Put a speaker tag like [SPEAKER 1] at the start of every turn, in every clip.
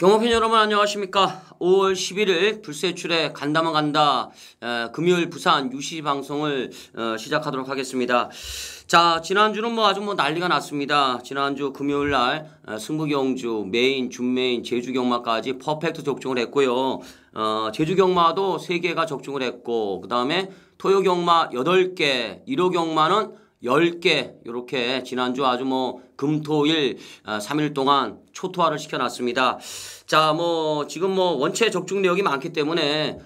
[SPEAKER 1] 경호팬 여러분 안녕하십니까. 5월 11일 불세출에 간다면 간다 금요일 부산 UC 방송을 시작하도록 하겠습니다. 자, 지난주는 아주 난리가 났습니다. 지난주 금요일 날 승부경주 메인, 준메인, 제주경마까지 퍼펙트 적중을 했고요. 제주경마도 3개가 적중을 했고, 그 다음에 토요경마 8개, 1호경마는 10개 이렇게 지난주 아주 금토일 3일 동안 초토화를 시켜놨습니다. 자, 지금 원체 적중 내역이 많기 때문에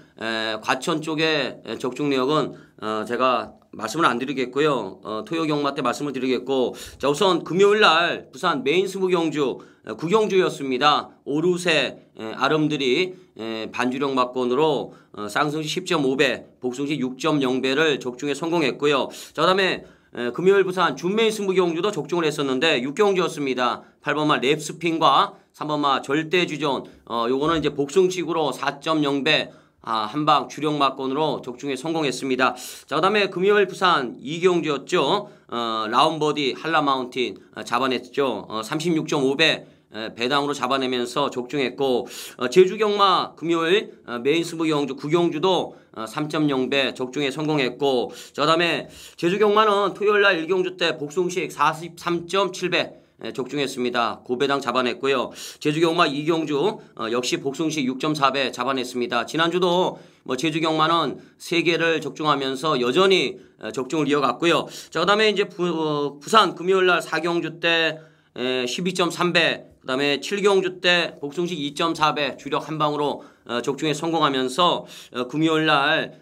[SPEAKER 1] 과천 쪽의 적중 내역은 제가 말씀을 안 드리겠고요. 토요 경마 때 말씀을 드리겠고, 자, 우선 금요일 날 부산 메인 승부경주 구경주였습니다. 오르세 아름들이 반주력 막권으로 쌍승시 10.5배, 복승시 6.0배를 적중에 성공했고요. 자, 그다음에 금요일 부산 준메인 승부경주도 적중을 했었는데 6경주였습니다. 8번마 랩스핀과 3번마 절대주전, 요거는 이제 복승식으로 4.0배 한방 주력 막권으로 적중에 성공했습니다. 자, 그다음에 금요일 부산 2경주였죠. 라운버디 한라마운틴 잡아냈죠. 36.5배 배당으로 잡아내면서 적중했고, 제주경마 금요일 메인 승부경주 구경주도 3.0배 적중에 성공했고, 자, 그다음에 제주경마는 토요일날 1경주 때 복승식 43.7배 적중했습니다. 고배당 잡아냈고요. 제주경마 2경주 역시 복승식 6.4배 잡아냈습니다. 지난주도 제주경마는 3개를 적중하면서 여전히 적중을 이어갔고요. 자, 그다음에 이제 부산 금요일날 4경주 때 12.3배, 그 다음에 7경주 때 복승식 2.4배 주력 한방으로 적중에 성공하면서 금요일날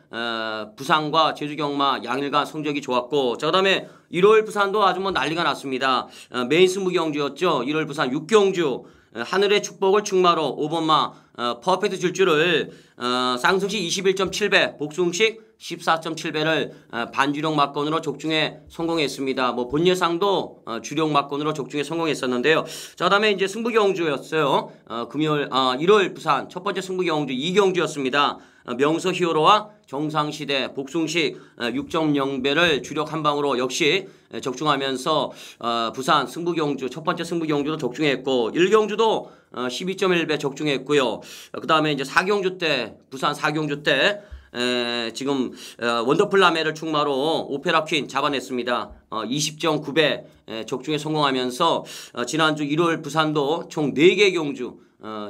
[SPEAKER 1] 부산과 제주경마 양일간 성적이 좋았고, 자, 그 다음에 1월 부산도 아주 난리가 났습니다. 메인 승부경주였죠. 1월 부산 6경주 하늘의 축복을 충마로 5번마 퍼펙트 질주를 쌍승식 21.7배, 복승식 14.7배를 반주력 막권으로 적중에 성공했습니다. 본예상도 주력 막권으로 적중에 성공했었는데요. 자, 그다음에 이제 승부경주였어요. 금요일 1월 부산 첫 번째 승부경주 2경주였습니다. 명서 히어로와 정상시대 복승식 6.0배를 주력 한방으로 역시 적중하면서 부산 승부경주 첫 번째 승부경주도 적중했고, 1경주도 12.1배 적중했고요. 그 다음에 이제 4경주 때 부산 4경주 때 지금 원더풀 라메를 충마로 오페라 퀸 잡아냈습니다. 20.9배 적중에 성공하면서 지난주 1월 부산도 총 4개 경주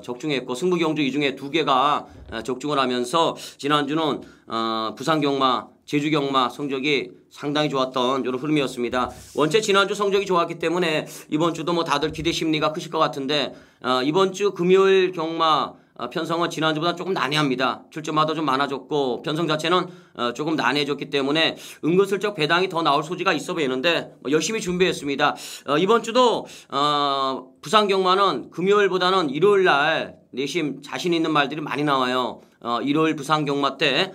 [SPEAKER 1] 적중했고, 승부경주 이 중에 2개가 적중을 하면서 지난주는 부산경마, 제주경마 성적이 상당히 좋았던 이런 흐름이었습니다. 원체 지난주 성적이 좋았기 때문에 이번 주도 다들 기대 심리가 크실 것 같은데, 이번 주 금요일 경마 편성은 지난주보다 조금 난해합니다. 출전마다 좀 많아졌고, 편성 자체는 조금 난해졌기 때문에 은근슬쩍 배당이 더 나올 소지가 있어 보이는데 열심히 준비했습니다. 이번 주도 부산 경마는 금요일보다는 일요일 날 내심 자신 있는 말들이 많이 나와요. 일요일 부산 경마 때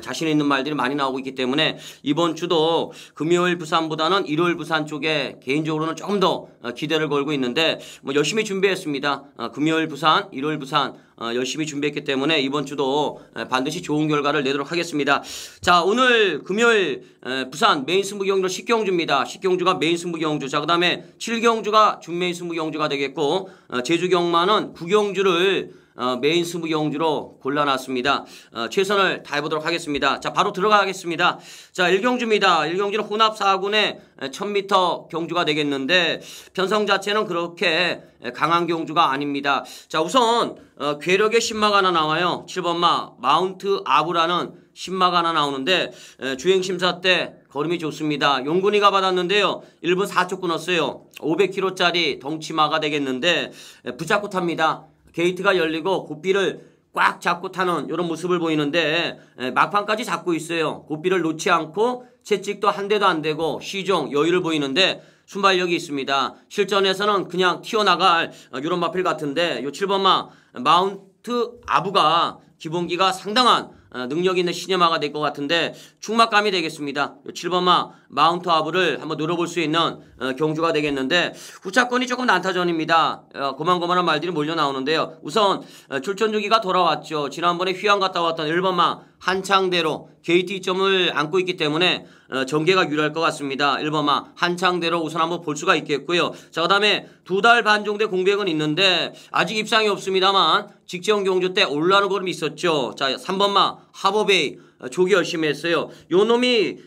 [SPEAKER 1] 자신 있는 말들이 많이 나오고 있기 때문에 이번 주도 금요일 부산보다는 일요일 부산 쪽에 개인적으로는 조금 더 기대를 걸고 있는데 열심히 준비했습니다. 금요일 부산, 일요일 부산 열심히 준비했기 때문에 이번 주도 반드시 좋은 결과를 내도록 하겠습니다. 자, 오늘 금요일 부산 메인 승부경주 10경주입니다. 10경주가 메인 승부경주. 자, 그 다음에 7경주가 준메인 승부경주가 되겠고, 제주경마는 9경주를 메인 승부경주로 골라놨습니다. 최선을 다해보도록 하겠습니다. 자, 바로 들어가겠습니다. 자, 1경주입니다. 1경주는 혼합 4군의 1000m 경주가 되겠는데 편성 자체는 그렇게 강한 경주가 아닙니다. 자, 우선 괴력의 신마가 하나 나와요. 7번마 마운트 아부라는 신마가 하나 나오는데 주행심사 때 걸음이 좋습니다. 용군이가 받았는데요. 1분 4초 끊었어요. 500kg짜리 덩치마가 되겠는데 붙잡고 탑니다. 게이트가 열리고 고삐를 꽉 잡고 타는 이런 모습을 보이는데 막판까지 잡고 있어요. 고삐를 놓지 않고 채찍도 한 대도 안 되고 시종 여유를 보이는데 순발력이 있습니다. 실전에서는 그냥 튀어나갈 이런 마필 같은데 요 7번마 마운트 아부가 기본기가 상당한 능력 있는 시네마가 될 것 같은데 충막감이 되겠습니다. 7번마 마운트 아부를 한번 노려볼 수 있는 경주가 되겠는데 후차권이 조금 난타전입니다. 고만고만한 말들이 몰려 나오는데요. 우선 출전 주기가 돌아왔죠. 지난번에 휘양 갔다 왔던 1번마 한창대로 KT점을 안고 있기 때문에 전개가 유리할 것 같습니다. 1번마 한창대로 우선 한번 볼 수가 있겠고요. 자, 그 다음에 2달 반 정도의 공백은 있는데 아직 입상이 없습니다만 직전 경주 때 올라오는 걸음이 있었죠. 자, 3번마 하버베이 조기 열심히 했어요. 요 놈이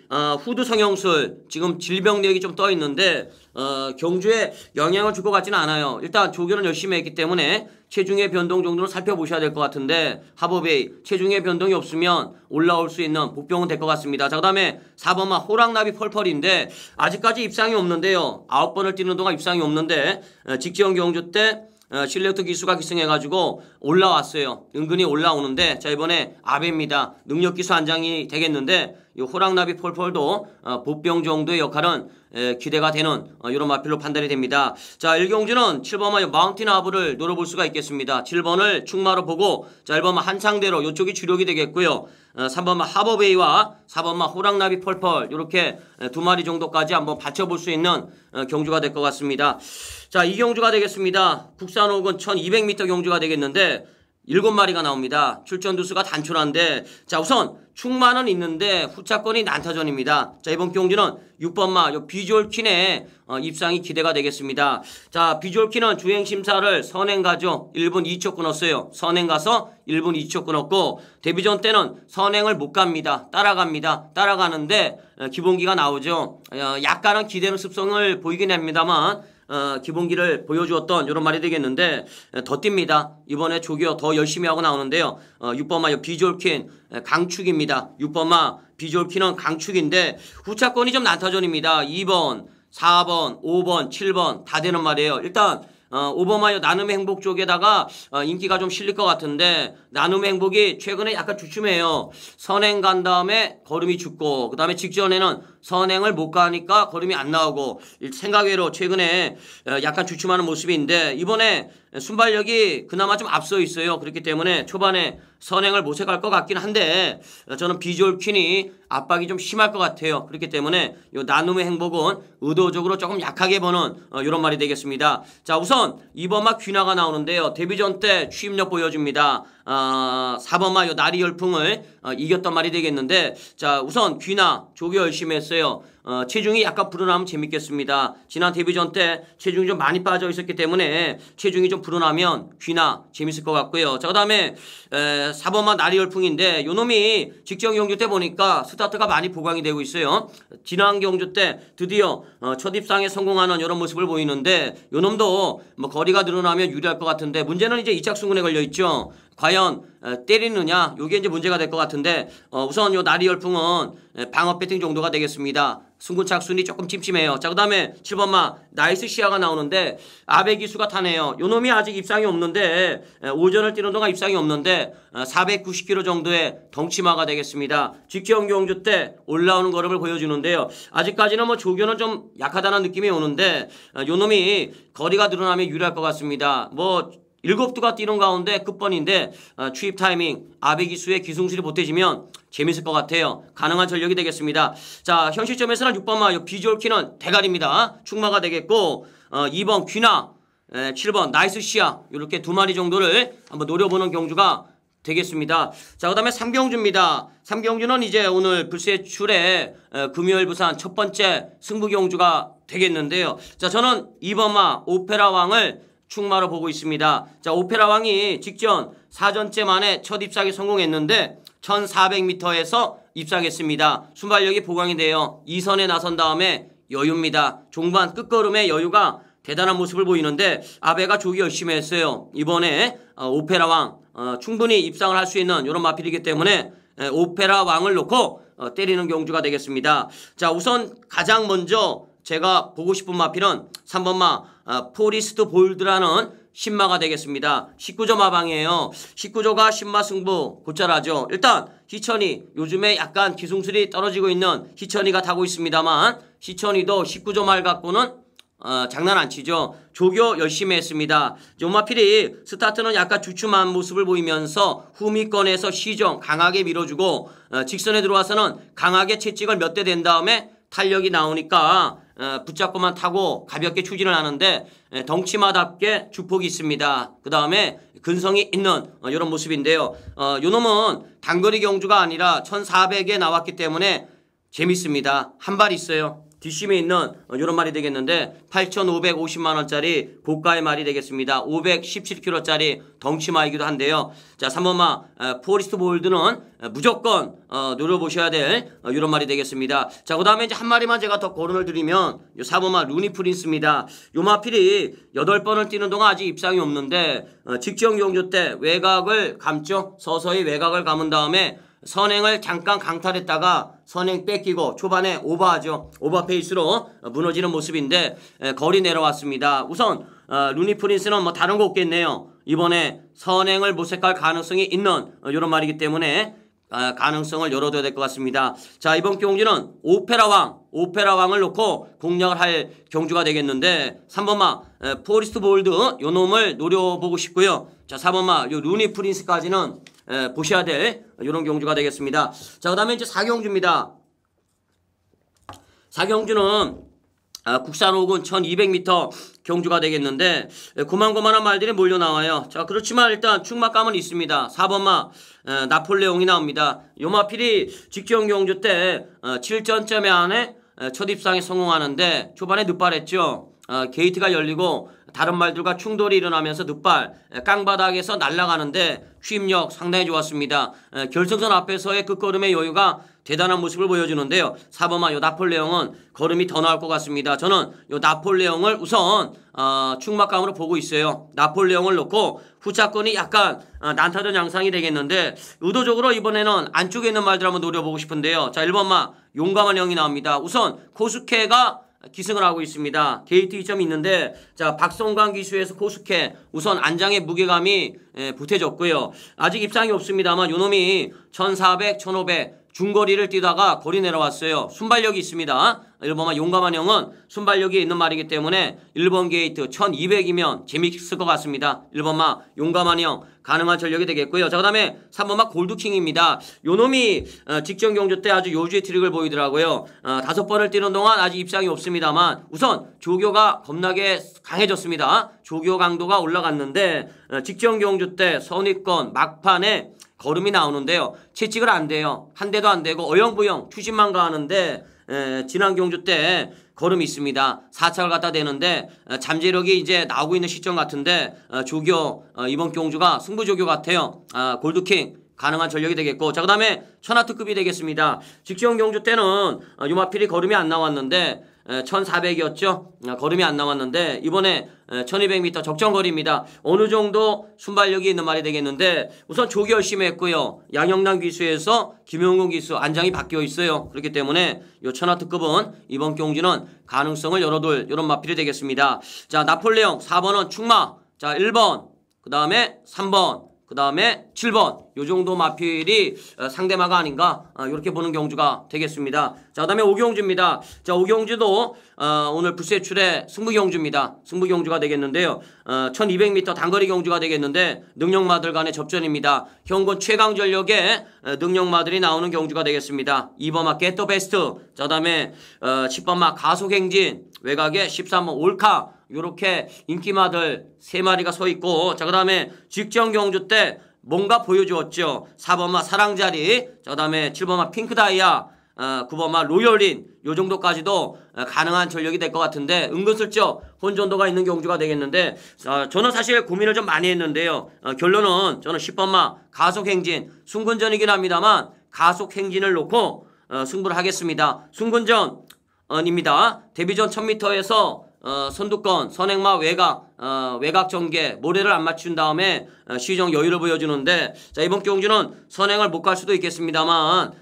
[SPEAKER 1] 후드 성형술 지금 질병 내역이 좀 떠 있는데 경주에 영향을 줄 것 같지는 않아요. 일단 조교는 열심히 했기 때문에 체중의 변동 정도는 살펴보셔야 될 것 같은데 하버베이 체중의 변동이 없으면 올라올 수 있는 복병은 될 것 같습니다. 자, 그 다음에 4번마 호랑나비 펄펄인데 아직까지 입상이 없는데요. 9번을 뛰는 동안 입상이 없는데 직전 경주 때 실레우트 기수가 기승해가지고 올라왔어요. 은근히 올라오는데 자, 이번에 아베입니다. 능력기수 안장이 되겠는데 이 호랑나비 폴폴도 보병 정도의 역할은 기대가 되는 이런 마필로 판단이 됩니다. 자, 1경주는 7번마 마운틴 아브를 노려볼 수가 있겠습니다. 7번을 충마로 보고 자, 1번마 한창대로 이쪽이 주력이 되겠고요. 3번마 하버베이와 4번마 호랑나비 펄펄 이렇게 두 마리 정도까지 한번 받쳐볼 수 있는 경주가 될 것 같습니다. 자, 이 경주가 되겠습니다. 국산 혹은 1200m 경주가 되겠는데 7마리가 나옵니다. 출전 두수가 단촐한데 자, 우선 충만은 있는데 후차권이 난타전입니다. 자, 이번 경주는 6번마 비주얼킨의 입상이 기대가 되겠습니다. 자, 비주얼킨은 주행심사를 선행 가죠. 1분 2초 끊었어요. 선행 가서 1분 2초 끊었고 데뷔전 때는 선행을 못 갑니다. 따라갑니다. 따라가는데 기본기가 나오죠. 약간은 기대는 습성을 보이긴 합니다만 기본기를 보여주었던 이런 말이 되겠는데 더 뜁니다. 이번에 조교 더 열심히 하고 나오는데요. 6번마 비주얼킨 강축입니다. 6번마 비주얼킨은 강축인데 후차권이 좀 난타전입니다. 2번, 4번, 5번, 7번 다 되는 말이에요. 일단 5번마 나눔의 행복 쪽에다가 인기가 좀 실릴 것 같은데 나눔의 행복이 최근에 약간 주춤해요. 선행 간 다음에 걸음이 죽고 그 다음에 직전에는 선행을 못 가니까 걸음이 안 나오고 생각외로 최근에 약간 주춤하는 모습인데 이번에 순발력이 그나마 좀 앞서 있어요. 그렇기 때문에 초반에 선행을 모색할 것 같긴 한데 저는 비주얼 퀸이 압박이 좀 심할 것 같아요. 그렇기 때문에 이 나눔의 행복은 의도적으로 조금 약하게 보는 이런 말이 되겠습니다. 자, 우선 2번마 귀나가 나오는데요. 데뷔전 때 추임력 보여줍니다. 4번마 요 나리 열풍을 이겼던 말이 되겠는데 자, 우선 귀나 조교 열심히 했어요. 체중이 약간 불어나면 재밌겠습니다. 지난 데뷔전 때 체중이 좀 많이 빠져 있었기 때문에 체중이 좀 불어나면 귀나 재밌을 것 같고요. 자, 그 다음에 4번만 나리 열풍인데 요놈이 직전 경주 때 보니까 스타트가 많이 보강이 되고 있어요. 지난 경주 때 드디어 첫 입상에 성공하는 이런 모습을 보이는데 요놈도 뭐 거리가 늘어나면 유리할 것 같은데 문제는 이제 이착순근에 걸려 있죠. 과연 때리느냐 요게 이제 문제가 될 것 같은데 우선 요 나리 열풍은 방어 배팅 정도가 되겠습니다. 순군 착순이 조금 찜찜해요. 자, 그 다음에 7번마 나이스 시야가 나오는데 아베 기수가 타네요. 요놈이 아직 입상이 없는데 오전을 뛰는 동안 입상이 없는데 490kg 정도의 덩치마가 되겠습니다. 직전 경주 때 올라오는 걸음을 보여주는데요. 아직까지는 뭐 조교는 좀 약하다는 느낌이 오는데 요놈이 거리가 늘어나면 유리할 것 같습니다. 뭐 7두가 뛰는 가운데 끝번인데 추입 타이밍 아베 기수의 기승술이 보태지면 재밌을 것 같아요. 가능한 전력이 되겠습니다. 자, 현 시점에서는 6번마 비주얼 키는 대가리입니다. 충마가 되겠고 2번 귀나 7번 나이스 시야 이렇게 두 마리 정도를 한번 노려보는 경주가 되겠습니다. 자, 그 다음에 3경주입니다. 3경주는 이제 오늘 불세출의 금요일 부산 첫 번째 승부 경주가 되겠는데요. 자, 저는 2번마 오페라 왕을 충마로 보고 있습니다. 자, 오페라 왕이 직전 4전째 만에 첫 입상에 성공했는데 1400m에서 입상했습니다. 순발력이 보강이 돼요. 2선에 나선 다음에 여유입니다. 종반 끝걸음의 여유가 대단한 모습을 보이는데 아베가 조기 열심히 했어요. 이번에 오페라 왕 충분히 입상을 할 수 있는 이런 마필이기 때문에 오페라 왕을 놓고 때리는 경주가 되겠습니다. 자, 우선 가장 먼저 제가 보고 싶은 마필은 3번마 포리스트 볼드라는 신마가 되겠습니다. 19조 마방이에요. 19조가 신마 승부 곧잘하죠. 일단 희천이 요즘에 약간 기승술이 떨어지고 있는 희천이가 타고 있습니다만 희천이도 19조 말 갖고는 장난 안 치죠. 조교 열심히 했습니다. 요마필이 스타트는 약간 주춤한 모습을 보이면서 후미권에서 시정 강하게 밀어주고 직선에 들어와서는 강하게 채찍을 몇 대 댄 다음에 탄력이 나오니까 붙잡고만 타고 가볍게 추진을 하는데 덩치마답게 주폭이 있습니다. 그 다음에 근성이 있는 이런 모습인데요. 요 놈은 단거리 경주가 아니라 1400에 나왔기 때문에 재밌습니다. 한 발 있어요. 뒷심에 있는 이런 말이 되겠는데 8,550만원짜리 고가의 말이 되겠습니다. 517kg짜리 덩치마이기도 한데요. 자, 3번마 포리스트 볼드는 무조건 노려보셔야 될 이런 말이 되겠습니다. 자, 그 다음에 이제 한 마리만 제가 더 거론을 드리면 요 4번마 루니 프린스입니다. 요 마필이 8번을 뛰는 동안 아직 입상이 없는데 직전 경주 때 외곽을 감죠. 서서히 외곽을 감은 다음에 선행을 잠깐 강탈했다가 선행 뺏기고 초반에 오버하죠. 오버 페이스로 무너지는 모습인데 거리 내려왔습니다. 우선 루니 프린스는 뭐 다른 거 없겠네요. 이번에 선행을 모색할 가능성이 있는 이런 말이기 때문에 가능성을 열어둬야 될 것 같습니다. 자, 이번 경주는 오페라왕을 놓고 공략을 할 경주가 되겠는데 3번마 포리스트 볼드 요 놈을 노려보고 싶고요. 자, 4번마 요 루니 프린스까지는 보셔야 될 이런 경주가 되겠습니다. 자, 그 다음에 이제 4경주입니다. 4경주는 국산 5군 1200m 경주가 되겠는데 고만고만한 말들이 몰려 나와요. 자, 그렇지만 일단 충막감은 있습니다. 4번마 나폴레옹이 나옵니다. 요마필이 직전 경주 때 7전점에 안에 첫 입상에 성공하는데 초반에 늦발했죠. 게이트가 열리고 다른 말들과 충돌이 일어나면서 늦발 깡바닥에서 날아가는데 추임력 상당히 좋았습니다. 결승선 앞에서의 끝걸음의 여유가 대단한 모습을 보여주는데요. 4번마 요 나폴레옹은 걸음이 더 나올 것 같습니다. 저는 요 나폴레옹을 우선 충막감으로 보고 있어요. 나폴레옹을 놓고 후차권이 약간 난타전 양상이 되겠는데 의도적으로 이번에는 안쪽에 있는 말들 한번 노려보고 싶은데요. 자, 1번마 용감한 형이 나옵니다. 우선 코스케가 기승을 하고 있습니다. 게이트 2점이 있는데 자, 박성광 기수에서 코스케 우선 안장의 무게감이 보태졌고요. 아직 입상이 없습니다만 요놈이 1400, 1500 중거리를 뛰다가 거리 내려왔어요. 순발력이 있습니다. 1번마 용감한 형은 순발력이 있는 말이기 때문에 1번 게이트 1200이면 재밌을 것 같습니다. 1번마 용감한 형 가능한 전력이 되겠고요. 자, 그 다음에 3번마 골드킹입니다. 요놈이 직전 경주 때 아주 요주의 트릭을 보이더라고요. 5번을 뛰는 동안 아직 입상이 없습니다만 우선 조교가 겁나게 강해졌습니다. 조교 강도가 올라갔는데 직전 경주 때 선입권 막판에 걸음이 나오는데요. 채찍을 안 돼요. 한 대도 안 되고 어영부영 추진만 가는데 지난 경주 때 걸음이 있습니다. 4착을 갖다 대는데 잠재력이 이제 나오고 있는 시점 같은데 조교 이번 경주가 승부조교 같아요. 골드킹 가능한 전력이 되겠고 자, 그 다음에 천하특급이 되겠습니다. 직전 경주 때는 요마필이 걸음이 안 나왔는데 1400이었죠. 걸음이 안 나왔는데 이번에 1200m 적정거리입니다. 어느 정도 순발력이 있는 말이 되겠는데 우선 조기 열심히 했고요. 양영남 기수에서 김용근 기수 안장이 바뀌어 있어요. 그렇기 때문에 요 천하특급은 이번 경주는 가능성을 열어둘 이런 마필이 되겠습니다. 자, 나폴레옹 4번은 충마. 자, 1번 그 다음에 3번 그 다음에 7번 요 정도 마필이 상대마가 아닌가 이렇게 보는 경주가 되겠습니다. 자, 그 다음에 5경주입니다. 자, 5경주도 오늘 불세출의 승부경주입니다. 승부경주가 되겠는데요. 1200m 단거리 경주가 되겠는데 능력마들 간의 접전입니다. 현권 최강 전력의 능력마들이 나오는 경주가 되겠습니다. 2번마 겟더 베스트 자, 그 다음에 10번마 가속행진 외곽에 13번 올카 요렇게 인기마들 3마리가 서 있고 자, 그 다음에 직전 경주 때 뭔가 보여주었죠. 4번마 사랑자리 자, 그 다음에 7번마 핑크다이아 9번마 로열린 요 정도까지도 가능한 전력이 될 것 같은데 은근슬쩍 혼전도가 있는 경주가 되겠는데 저는 사실 고민을 좀 많이 했는데요. 결론은 저는 10번마 가속행진 순근전이긴 합니다만 가속행진을 놓고 승부를 하겠습니다. 순근전입니다. 데뷔전 1000m에서 선두권, 선행마 외곽 전개, 모래를 안 맞춘 다음에 시정 여유를 보여주는데 자, 이번 경주는 선행을 못 갈 수도 있겠습니다만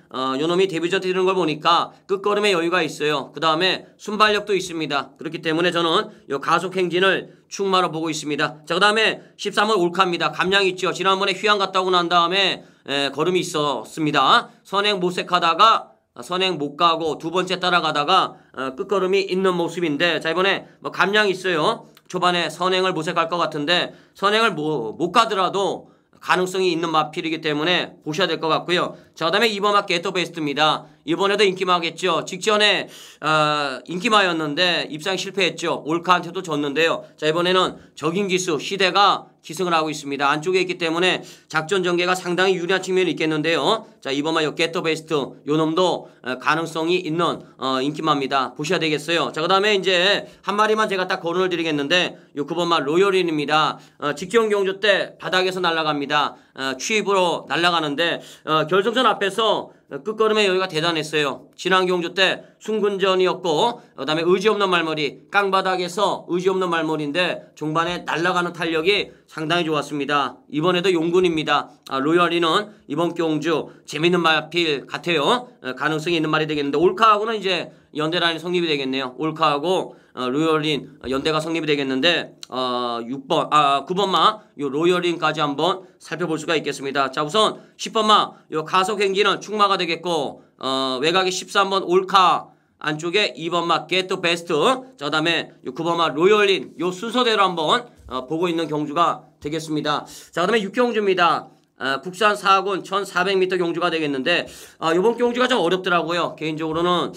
[SPEAKER 1] 요놈이 데뷔전 뛰는 걸 보니까 끝걸음에 여유가 있어요. 그 다음에 순발력도 있습니다. 그렇기 때문에 저는 요 가속 행진을 충마로 보고 있습니다. 자, 그 다음에 13번 올카입니다. 감량 있죠. 지난번에 휴양 갔다 오고 난 다음에 걸음이 있었습니다. 선행 모색하다가 선행 못 가고 두 번째 따라가다가 끝걸음이 있는 모습인데 자, 이번에 뭐 감량이 있어요. 초반에 선행을 모색할 것 같은데 선행을 못 가더라도 가능성이 있는 마필이기 때문에 보셔야 될 것 같고요. 자, 그 다음에 2번마 겟더 베스트입니다. 이번에도 인기마겠죠. 직전에 인기마였는데 입상 실패했죠. 올카한테도 졌는데요. 자, 이번에는 적임기수 시대가 기승을 하고 있습니다. 안쪽에 있기 때문에 작전 전개가 상당히 유리한 측면이 있겠는데요. 자, 이번만 요 겟더 베스트 요 놈도 가능성이 있는 인기마입니다. 보셔야 되겠어요. 자, 그다음에 이제 한 마리만 제가 딱 거론을 드리겠는데 요 9번마 로열인입니다. 직경 경주 때 바닥에서 날아갑니다. 취입으로 날아가는데 결승전 앞에서 끝걸음의 여유가 대단했어요. 지난 경주 때 순근전이었고 그다음에 의지 없는 말머리 깡바닥에서 의지 없는 말머리인데 종반에 날아가는 탄력이 상당히 좋았습니다. 이번에도 용군입니다. 로열이는 이번 경주 재밌는 말필 같아요. 가능성이 있는 말이 되겠는데 올카하고는 이제 연대라인이 성립이 되겠네요. 올카하고 로열인 연대가 성립이 되겠는데 9번마 요 로열인까지 한번 살펴볼 수가 있겠습니다. 자, 우선 10번마 요 가속행기는 충마가 되겠고 외곽이 13번 올카 안쪽에 2번마 겟더 베스트 자, 그다음에 요 9번마 로열인 요 순서대로 한번 보고 있는 경주가 되겠습니다. 자, 그다음에 6경주입니다. 국산 4군 1400m 경주가 되겠는데 이번 경주가 좀 어렵더라고요. 개인적으로는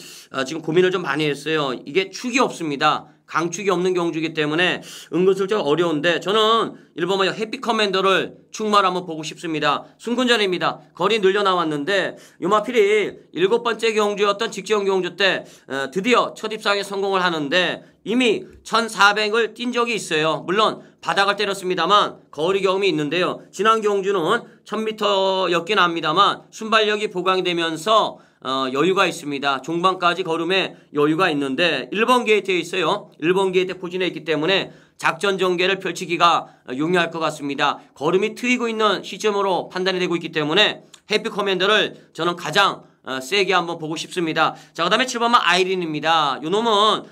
[SPEAKER 1] 지금 고민을 좀 많이 했어요. 이게 축이 없습니다. 강축이 없는 경주이기 때문에 은근슬쩍 어려운데 저는 1번마 해피 커맨더를 충마를 한번 보고 싶습니다. 순근전입니다. 거리 늘려 나왔는데 요마필이 7번째 경주였던 직전 경주 때 드디어 첫 입상에 성공을 하는데 이미 1400을 뛴 적이 있어요. 물론 바닥을 때렸습니다만 거리 경험이 있는데요. 지난 경주는 1000m였긴 합니다만 순발력이 보강이 되면서 여유가 있습니다. 종반까지 걸음에 여유가 있는데 1번 게이트에 있어요. 1번 게이트 포진해 있기 때문에 작전 전개를 펼치기가 용이할 것 같습니다. 걸음이 트이고 있는 시점으로 판단이 되고 있기 때문에 해피 커맨더를 저는 가장 세게 한번 보고 싶습니다. 자, 그 다음에 7번만 아이린입니다. 요 놈은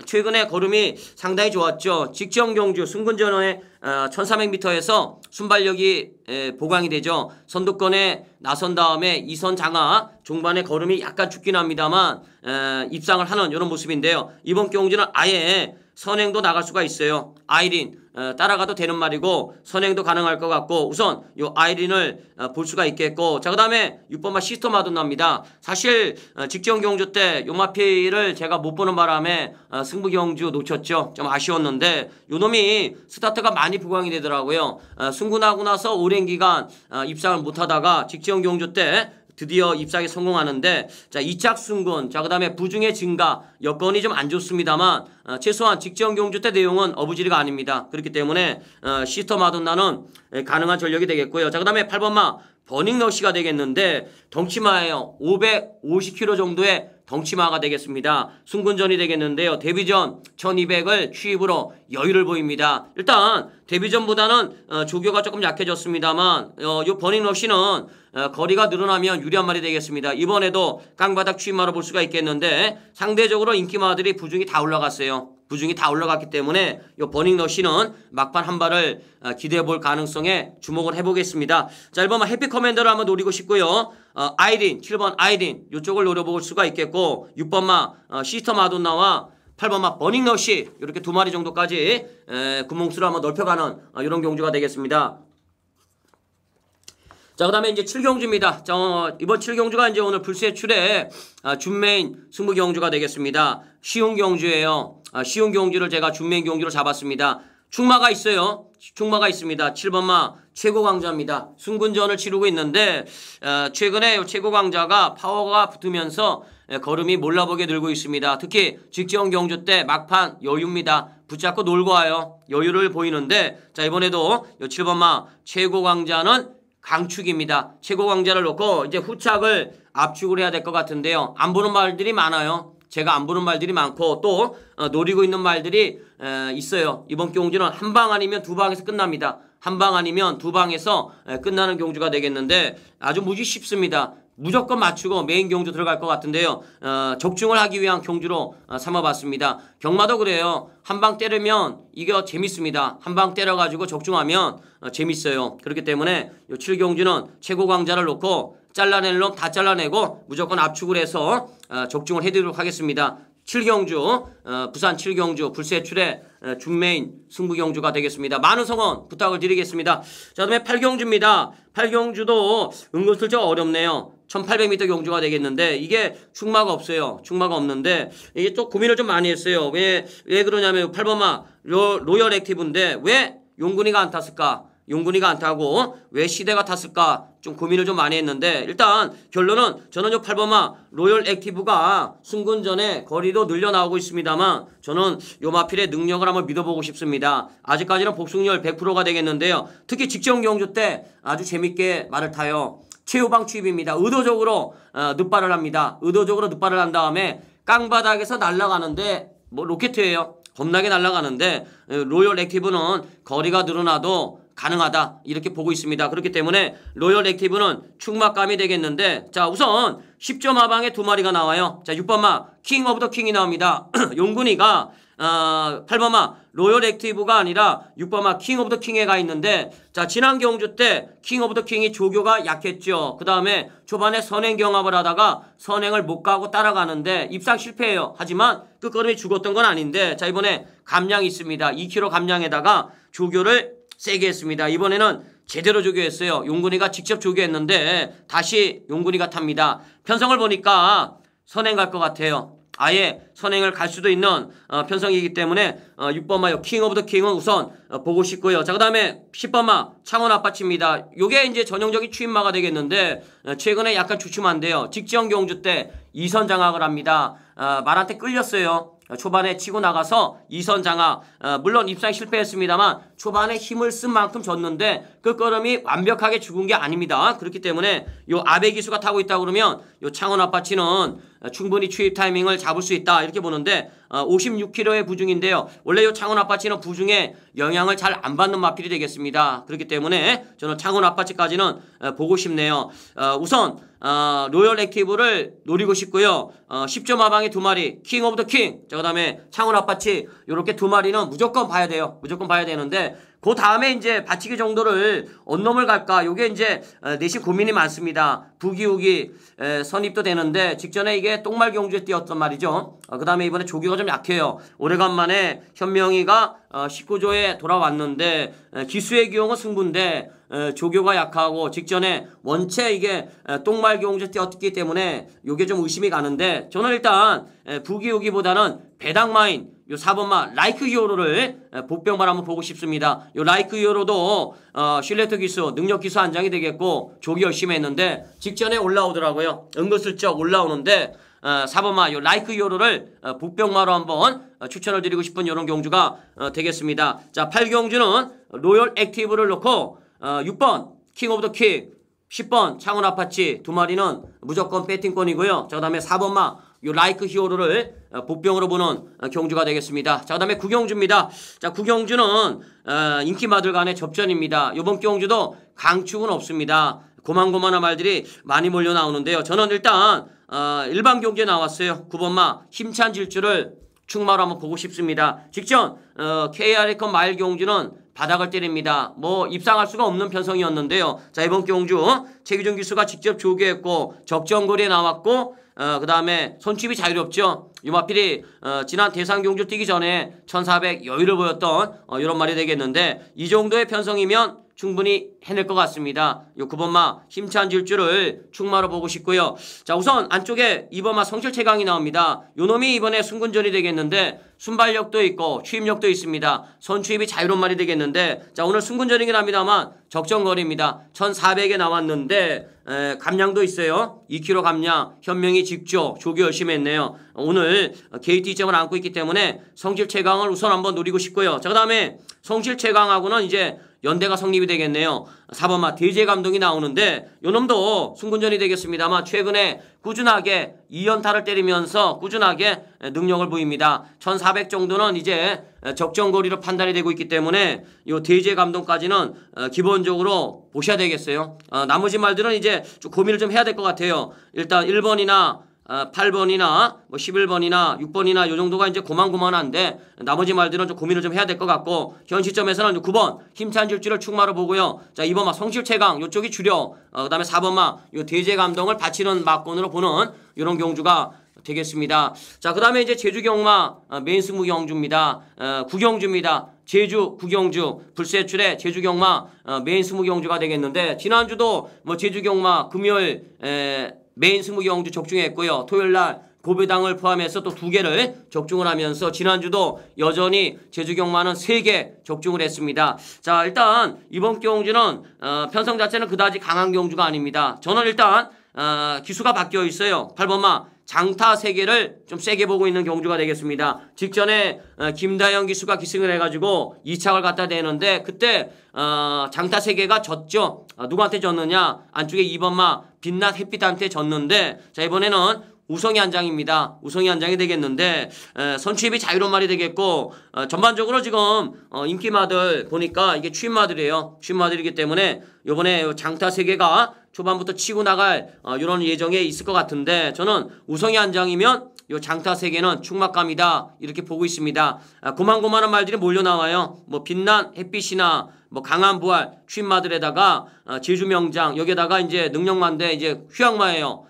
[SPEAKER 1] 최근에 걸음이 상당히 좋았죠. 직전 경주 순근전에 1300m에서 순발력이 보강이 되죠. 선두권에 나선 다음에 2선 장하 종반에 걸음이 약간 죽긴 합니다만 입상을 하는 이런 모습인데요. 이번 경주는 아예 선행도 나갈 수가 있어요. 아이린 따라가도 되는 말이고 선행도 가능할 것 같고 우선 요 아이린을 볼 수가 있겠고 자, 그 다음에 6번마 시스터 마돈나입니다. 사실 직전 경주 때 요마피를 제가 못 보는 바람에 승부 경주 놓쳤죠. 좀 아쉬웠는데 요 놈이 스타트가 많이 부강이 되더라고요. 승군하고 나서 오랜 기간 입상을 못하다가 직전 경주 때 드디어 입상에 성공하는데 자, 2착 승군 자, 그 다음에 부중의 증가 여건이 좀 안 좋습니다만 최소한 직전 경주 때 내용은 어부지리가 아닙니다. 그렇기 때문에 시스터 마돈나는 가능한 전력이 되겠고요. 자, 그 다음에 8번마 버닝러시가 되겠는데 덩치마예요. 550kg 정도의 덩치마가 되겠습니다. 순군전이 되겠는데요. 데뷔전 1200을 취입으로 여유를 보입니다. 일단 데뷔전보다는 조교가 조금 약해졌습니다만 요 버닝러시는 거리가 늘어나면 유리한 말이 되겠습니다. 이번에도 깡바닥 취입마로 볼 수가 있겠는데 상대적으로 인기마들이 부중이 다 올라갔어요. 부중이 다 올라갔기 때문에 요 버닝러시는 막판 한 발을 기대해 볼 가능성에 주목을 해보겠습니다. 자, 1번만 해피 커맨더를 한번 노리고 싶고요. 아이린 7번 아이린 이쪽을 노려볼 수가 있겠고 6번마 시스터 마돈나와 8번마 버닝러시 이렇게 두 마리 정도까지 구멍수를 한번 넓혀가는 이런 경주가 되겠습니다. 자, 그 다음에 이제 7경주입니다. 자, 이번 7경주가 이제 오늘 불세 출에 준메인 승부 경주가 되겠습니다. 쉬운 경주예요. 쉬운 경주를 제가 준메인 경주로 잡았습니다. 충마가 있어요. 충마가 있습니다. 7번마 최고 강자입니다. 순군전을 치르고 있는데 최근에 최고 강자가 파워가 붙으면서 걸음이 몰라보게 늘고 있습니다. 특히 직전 경주 때 막판 여유입니다. 붙잡고 놀고 와요. 여유를 보이는데 자, 이번에도 7번마 최고 강자는 강축입니다. 최고 강자를 놓고 이제 후착을 압축을 해야 될 것 같은데요. 안 보는 말들이 많아요. 제가 안 보는 말들이 많고 또 노리고 있는 말들이 있어요. 이번 경주는 한 방 아니면 두 방에서 끝납니다. 한 방 아니면 두 방에서 끝나는 경주가 되겠는데 아주 무지 쉽습니다. 무조건 맞추고 메인 경주 들어갈 것 같은데요. 적중을 하기 위한 경주로 삼아봤습니다. 경마도 그래요. 한 방 때리면 이게 재밌습니다. 한 방 때려가지고 적중하면 재밌어요. 그렇기 때문에 이 7경주는 최고 강자를 놓고 잘라낼 놈 다 잘라내고 무조건 압축을 해서 적중을 해드리도록 하겠습니다. 7경주 부산 7경주 불세출의 준메인 승부경주가 되겠습니다. 많은 성원 부탁을 드리겠습니다. 자, 그다음에 8경주입니다. 8경주도 은근슬쩍 어렵네요. 1800m 경주가 되겠는데 이게 충마가 없어요. 충마가 없는데 이게 또 고민을 좀 많이 했어요. 왜 그러냐면 8번마 로열 액티브인데 왜 용군이가 안 탔을까? 용군이가 안 타고 왜 시대가 탔을까? 좀 고민을 좀 많이 했는데 일단 결론은 저는 요 8번마 로열 액티브가 승군전에 거리도 늘려 나오고 있습니다만 저는 요 마필의 능력을 한번 믿어보고 싶습니다. 아직까지는 복승률 100%가 되겠는데요. 특히 직전 경주 때 아주 재밌게 말을 타요. 최후방 추입입니다. 의도적으로 늑발을 합니다. 의도적으로 늑발을 한 다음에 깡바닥에서 날아가는데 뭐 로켓이에요. 겁나게 날아가는데 로열 액티브는 거리가 늘어나도 가능하다 이렇게 보고 있습니다. 그렇기 때문에 로열 액티브는 충막감이 되겠는데 자 우선 10점 하방에 두 마리가 나와요. 자 6번마 킹 오브 더 킹이 나옵니다. 용군이가 8번마 로열 액티브가 아니라 6번마 킹 오브 더 킹에 가 있는데 자 지난 경주 때 킹 오브 더 킹이 조교가 약했죠. 그 다음에 초반에 선행 경합을 하다가 선행을 못 가고 따라가는데 입상 실패해요. 하지만 끝걸음이 죽었던 건 아닌데 자 이번에 감량이 있습니다. 2kg 감량에다가 조교를 세게 했습니다. 이번에는 제대로 조교했어요. 용군이가 직접 조교했는데 다시 용군이가 탑니다. 편성을 보니까 선행 갈 것 같아요. 아예 선행을 갈 수도 있는 편성이기 때문에 6번마요. 킹 오브 더 킹은 우선 보고 싶고요. 자, 그 다음에 10번마 창원 아파치입니다. 요게 이제 전형적인 추임마가 되겠는데 최근에 약간 주춤한데요. 직전 경주 때 2선 장악을 합니다. 말한테 끌렸어요. 초반에 치고 나가서 2선 장악 물론 입상에 실패했습니다만 초반에 힘을 쓴 만큼 졌는데 끝걸음이 완벽하게 죽은 게 아닙니다. 그렇기 때문에 요 아베 기수가 타고 있다 그러면 요 창원 아파치는 충분히 추입 타이밍을 잡을 수 있다 이렇게 보는데 56kg의 부중인데요. 원래 요 창원 아파치는 부중에 영향을 잘 안 받는 마필이 되겠습니다. 그렇기 때문에 저는 창원 아파치까지는 보고 싶네요. 우선 로열 액티브를 노리고 싶고요. 10점 하방에 두 마리 킹 오브 더 킹. 자, 그다음에 창원 아파치 요렇게 두 마리는 무조건 봐야 돼요. 무조건 봐야 되는데 그 다음에 이제 받치기 정도를 언 놈을 갈까? 요게 이제 내심 고민이 많습니다. 부기우기 선입도 되는데 직전에 이게 똥말 경주에 뛰었던 말이죠. 그 다음에 이번에 조기가 좀 약해요. 오래간만에 현명이가 19조에 돌아왔는데 기수의 기용은 승부인데 조교가 약하고 직전에 원체 이게 똥말 경주에 뛰었기 때문에 요게 좀 의심이 가는데 저는 일단 부기우기보다는 배당마인 요 4번마 라이크 히어로를 복병만 한번 보고 싶습니다. 요 라이크 히어로도 실레터 기수, 능력 기수 한장이 되겠고 조기 열심히 했는데 직전에 올라오더라고요. 은근슬쩍 올라오는데 4번마 요 라이크 히어로를 복병마로 한번 추천을 드리고 싶은 이런 경주가 되겠습니다. 자, 8경주는 로열 액티브를 놓고 6번 킹 오브 더 킹, 10번 창원 아파치 두 마리는 무조건 배팅권이고요. 자, 그 다음에 4번마 요 라이크 히어로를 복병으로 보는 경주가 되겠습니다. 자, 그 다음에 9경주입니다. 자, 9경주는 인기마들 간의 접전입니다. 요번 경주도 강축은 없습니다. 고만고만한 말들이 많이 몰려 나오는데요. 저는 일단 일반 경주에 나왔어요. 9번마 힘찬 질주를 충마로 한번 보고 싶습니다. 직전 KRA컵 마일 경주는 바닥을 때립니다. 뭐 입상할 수가 없는 편성이었는데요. 자, 이번 경주 최기준 기수가 직접 조교했고 적정거리에 나왔고 그 다음에 손칩이 자유롭죠. 유마필이 지난 대상 경주 뛰기 전에 1400 여유를 보였던 이런 말이 되겠는데 이 정도의 편성이면 충분히 해낼 것 같습니다. 요 9번마 힘찬 질주를 충마로 보고 싶고요. 자, 우선 안쪽에 2번마 성실 최강이 나옵니다. 요 놈이 이번에 승군전이 되겠는데 순발력도 있고 추입력도 있습니다. 선추입이 자유로운 말이 되겠는데 자, 오늘 승군전이긴 합니다만 적정거리입니다. 1400에 나왔는데 감량도 있어요. 2kg 감량, 현명이 직조, 조교 열심히 했네요. 오늘 KT 2점을 안고 있기 때문에 성실 최강을 우선 한번 노리고 싶고요. 자, 그 다음에 성실 최강하고는 이제 연대가 성립이 되겠네요. 4번마 대재 감독이 나오는데 요놈도 승군전이 되겠습니다만 최근에 꾸준하게 2연타를 때리면서 꾸준하게 능력을 보입니다. 1400 정도는 이제 적정거리로 판단이 되고 있기 때문에 요 대재 감독까지는 기본적으로 보셔야 되겠어요. 나머지 말들은 이제 좀 고민을 좀 해야 될 것 같아요. 일단 1번이나 8번이나 뭐 11번이나 6번이나 요 정도가 이제 고만고만한데 나머지 말들은 좀 고민을 좀 해야 될 것 같고 현 시점에서는 9번 힘찬 질주를 충마로 보고요. 자, 2번마 성실 최강 요쪽이 주력 그다음에 4번마 요 대재 감동을 바치는 막권으로 보는 이런 경주가 되겠습니다. 자, 그 다음에 이제 제주 경마 메인 승부 경주입니다. 구경주입니다. 제주 구경주 불세출의 제주 경마 메인 승부 경주가 되겠는데, 지난주도 뭐 제주 경마 금요일 메인 승부 경주 적중했고요. 토요일 날 고배당을 포함해서 또 2개를 적중을 하면서 지난주도 여전히 제주 경마는 3개 적중을 했습니다. 자, 일단 이번 경주는 편성 자체는 그다지 강한 경주가 아닙니다. 저는 일단 기수가 바뀌어 있어요. 8번마 장타 3개를 좀 세게 보고 있는 경주가 되겠습니다. 직전에 김다영 기수가 기승을 해가지고 2착을 갖다 대는데 그때 장타 3개가 졌죠. 누구한테 졌느냐? 안쪽에 2번마 빛낮 햇빛한테 졌는데, 자, 이번에는 우성이 한 장입니다. 우성이 한 장이 되겠는데 선취입이 자유로운 말이 되겠고, 전반적으로 지금 인기마들 보니까 이게 추임마들이에요. 추임마들이기 때문에 이번에 장타 3개가 초반부터 치고 나갈 이런 예정에 있을 것 같은데, 저는 우성이 한 장이면 요 장타 3개는 충막감이다 이렇게 보고 있습니다. 고만고만한 말들이 몰려 나와요. 뭐 빛난 햇빛이나 뭐 강한 부활 추임마들에다가 제주 명장, 여기에다가 이제 능력만대 이제 휴양마예요.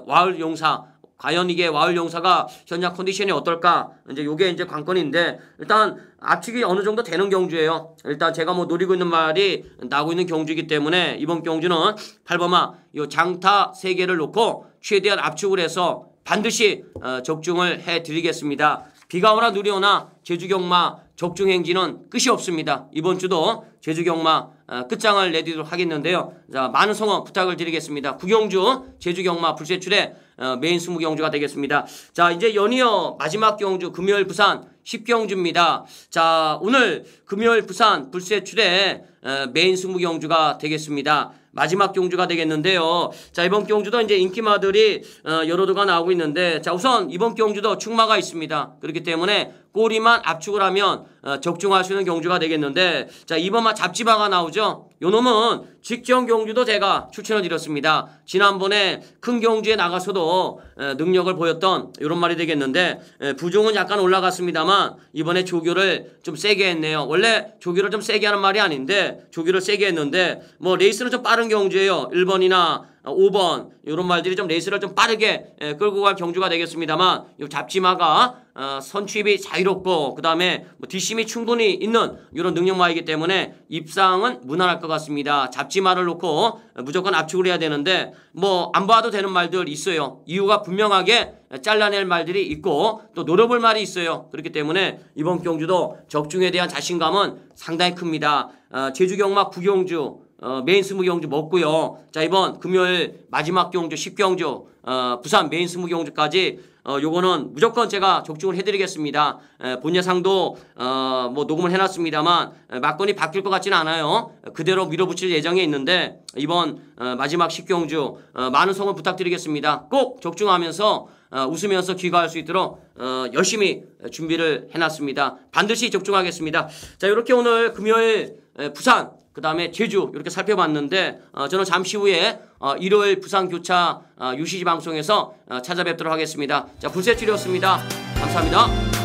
[SPEAKER 1] 와을 용사, 과연 이게 와을 용사가 현장 컨디션이 어떨까? 이제 요게 이제 관건인데, 일단 압축이 어느 정도 되는 경주예요. 일단 제가 뭐 노리고 있는 말이 나오고 있는 경주이기 때문에 이번 경주는 8번마 요 장타 3개를 놓고 최대한 압축을 해서 반드시 적중을 해 드리겠습니다. 비가 오나 눈이 오나 제주 경마 적중 행진은 끝이 없습니다. 이번 주도 제주 경마 끝장을 내드리도록 하겠는데요. 자, 많은 성원 부탁을 드리겠습니다. 구경주 제주 경마 불세출의 메인 승부 경주가 되겠습니다. 자, 이제 연이어 마지막 경주 금요일 부산 10경주입니다. 자, 오늘 금요일 부산 불세출의 메인 승부 경주가 되겠습니다. 마지막 경주가 되겠는데요. 자, 이번 경주도 이제 인기마들이 여러 도가 나오고 있는데, 자, 우선 이번 경주도 충마가 있습니다. 그렇기 때문에 꼬리만 압축을 하면 적중할 수 있는 경주가 되겠는데, 자, 이번만 잡지마가 나오죠. 요 놈은 직전 경주도 제가 추천을 드렸습니다. 지난번에 큰 경주에 나가서도 능력을 보였던 이런 말이 되겠는데, 부종은 약간 올라갔습니다만 이번에 조교를 좀 세게 했네요. 원래 조교를 좀 세게 하는 말이 아닌데 조교를 세게 했는데, 뭐 레이스는 좀 빠른 경주예요. 1번이나 5번 이런 말들이 좀 레이스를 좀 빠르게 끌고 갈 경주가 되겠습니다만, 이 잡지마가 선취입이 자유롭고 그 다음에 뭐 뒷심이 충분히 있는 이런 능력마이기 때문에 입상은 무난할 것 같습니다. 잡지마를 놓고 무조건 압축을 해야 되는데, 뭐 안 봐도 되는 말들 있어요. 이유가 분명하게 잘라낼 말들이 있고 또 노려볼 말이 있어요. 그렇기 때문에 이번 경주도 적중에 대한 자신감은 상당히 큽니다. 제주 경마 구경주 메인 승부 경주 먹고요. 자, 이번 금요일 마지막 경주 10경주 부산 메인 승부 경주까지 요거는 무조건 제가 적중을 해드리겠습니다. 본 예상도 뭐 녹음을 해놨습니다만 막건이 바뀔 것 같지는 않아요. 그대로 밀어붙일 예정에 있는데, 이번 마지막 10경주 많은 성원 부탁드리겠습니다. 꼭 적중하면서 웃으면서 귀가할 수 있도록 열심히 준비를 해놨습니다. 반드시 적중하겠습니다. 자, 이렇게 오늘 금요일 부산 그 다음에 제주 이렇게 살펴봤는데, 저는 잠시 후에 일요일 부산 교차 UCG 방송에서 찾아뵙도록 하겠습니다. 자, 불세출이었습니다. 감사합니다.